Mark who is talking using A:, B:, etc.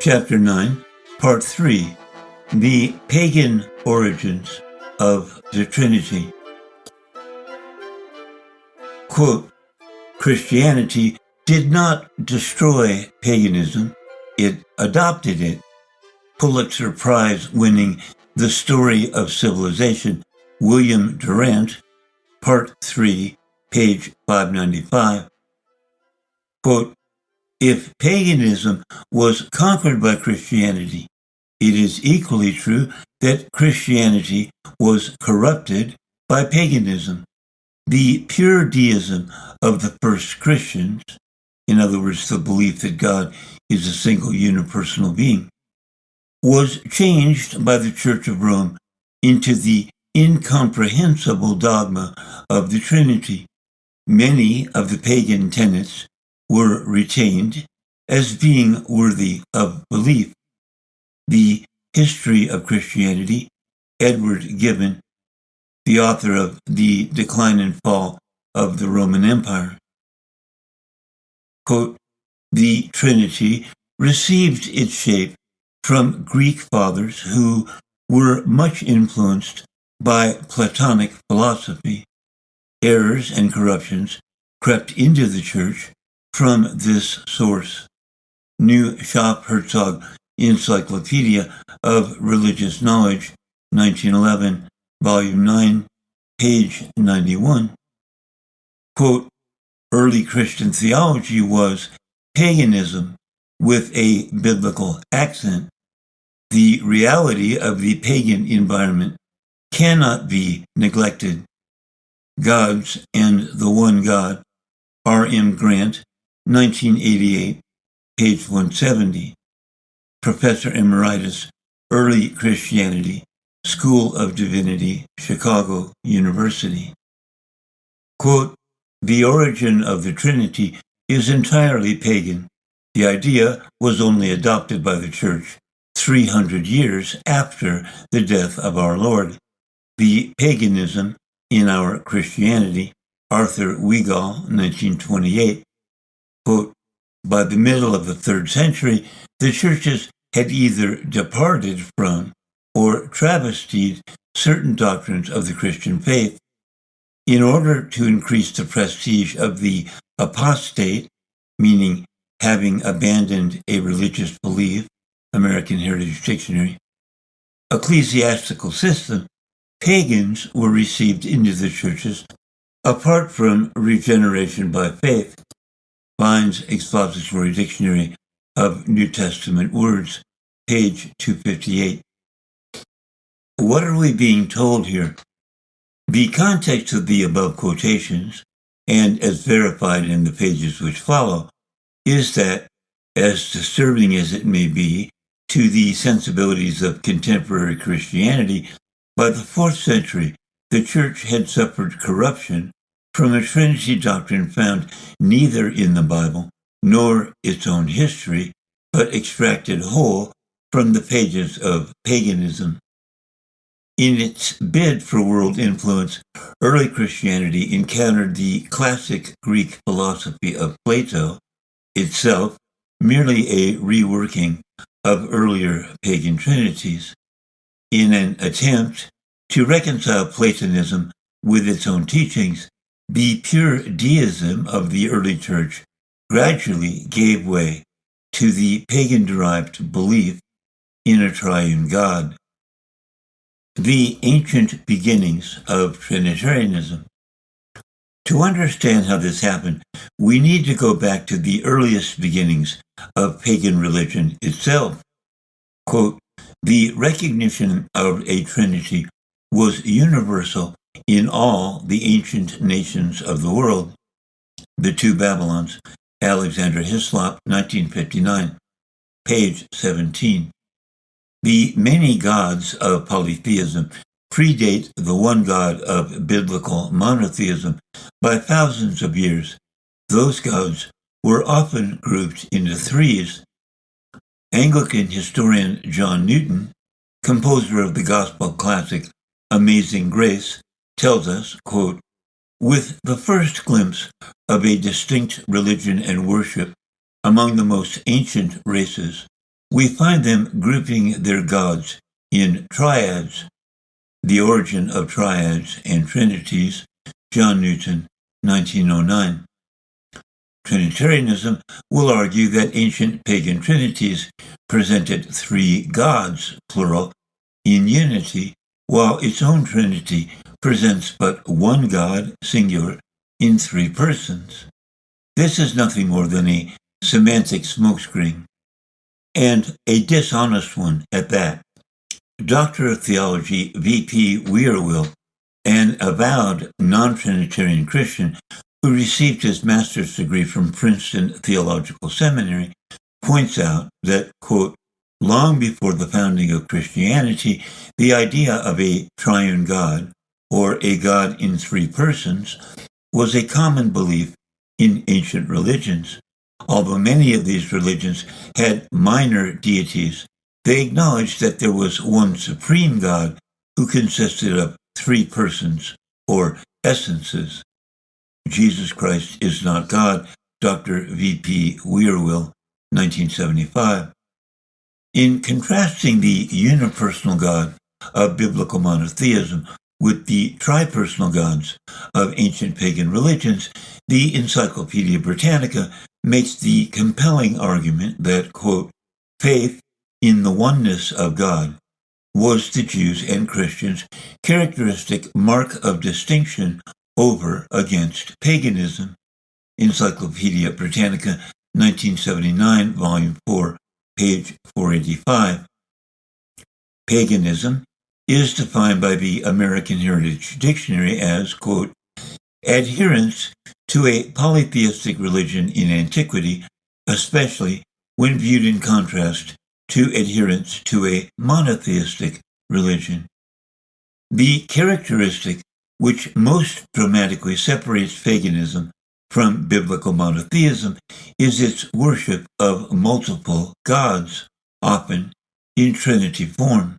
A: Chapter 9, Part 3, The Pagan Origins of the Trinity. Quote, Christianity did not destroy paganism, it adopted it. Pulitzer Prize-winning The Story of Civilization, William Durant, Part 3, page 595. Quote, if paganism was conquered by Christianity, it is equally true that Christianity was corrupted by paganism. The pure deism of the first Christians, in other words, the belief that God is a single unipersonal being, was changed by the Church of Rome into the incomprehensible dogma of the Trinity. Many of the pagan tenets were retained as being worthy of belief. The History of Christianity, Edward Gibbon, the author of The Decline and Fall of the Roman Empire. Quote, the Trinity received its shape from Greek fathers who were much influenced by Platonic philosophy. Errors and corruptions crept into the Church from this source. New Schaff-Herzog Encyclopedia of Religious Knowledge, 1911, Volume 9, page 91. Quote, early Christian theology was paganism with a biblical accent. The reality of the pagan environment cannot be neglected. Gods and the One God, R.M. Grant, 1988, page 170. Professor Emeritus, Early Christianity, School of Divinity, Chicago University. Quote, the origin of the Trinity is entirely pagan. The idea was only adopted by the Church 300 years after the death of our Lord. The paganism in our Christianity, Arthur Wigall, 1928, quote, by the middle of the 3rd century, the churches had either departed from or travestied certain doctrines of the Christian faith. In order to increase the prestige of the apostate, meaning having abandoned a religious belief, American Heritage Dictionary, ecclesiastical system, pagans were received into the churches apart from regeneration by faith. Vine's Expository Dictionary of New Testament Words, page 258. What are we being told here? The context of the above quotations, and as verified in the pages which follow, is that, as disturbing as it may be to the sensibilities of contemporary Christianity, by the 4th century, the Church had suffered corruption from a Trinity doctrine found neither in the Bible nor its own history, but extracted whole from the pages of paganism. In its bid for world influence, early Christianity encountered the classic Greek philosophy of Plato, itself merely a reworking of earlier pagan trinities. In an attempt to reconcile Platonism with its own teachings, the pure deism of the early church gradually gave way to the pagan-derived belief in a triune God. The ancient beginnings of Trinitarianism. To understand how this happened, we need to go back to the earliest beginnings of pagan religion itself. Quote, the recognition of a Trinity was universal in all the ancient nations of the world. The Two Babylons, Alexander Hislop, 1959, page 17. The many gods of polytheism predate the one God of biblical monotheism by thousands of years. Those gods were often grouped into threes. Anglican historian John Newton, composer of the gospel classic Amazing Grace, tells us, quote, With the first glimpse of a distinct religion and worship among the most ancient races, we find them grouping their gods in triads. The Origin of Triads and Trinities, John Newton, 1909. Trinitarianism will argue that ancient pagan trinities presented three gods, plural, in unity, while its own trinity presents but one God, singular, in three persons. This is nothing more than a semantic smokescreen, and a dishonest one at that. Doctor of Theology V.P. Wierwille, an avowed non-Trinitarian Christian who received his master's degree from Princeton Theological Seminary, points out that, quote, long before the founding of Christianity, the idea of a triune God, or a God in three persons, was a common belief in ancient religions. Although many of these religions had minor deities, they acknowledged that there was one supreme God who consisted of three persons, or essences. Jesus Christ is not God, Dr. V.P. Wierwille, 1975. In contrasting the unipersonal God of biblical monotheism with the tripersonal gods of ancient pagan religions, the Encyclopedia Britannica makes the compelling argument that, quote, faith in the oneness of God was to Jews and Christians characteristic mark of distinction over against paganism. Encyclopedia Britannica, 1979, Volume 4, page 485. Paganism is defined by the American Heritage Dictionary as, quote, adherence to a polytheistic religion in antiquity, especially when viewed in contrast to adherence to a monotheistic religion. The characteristic which most dramatically separates paganism from biblical monotheism is its worship of multiple gods, often in Trinity form.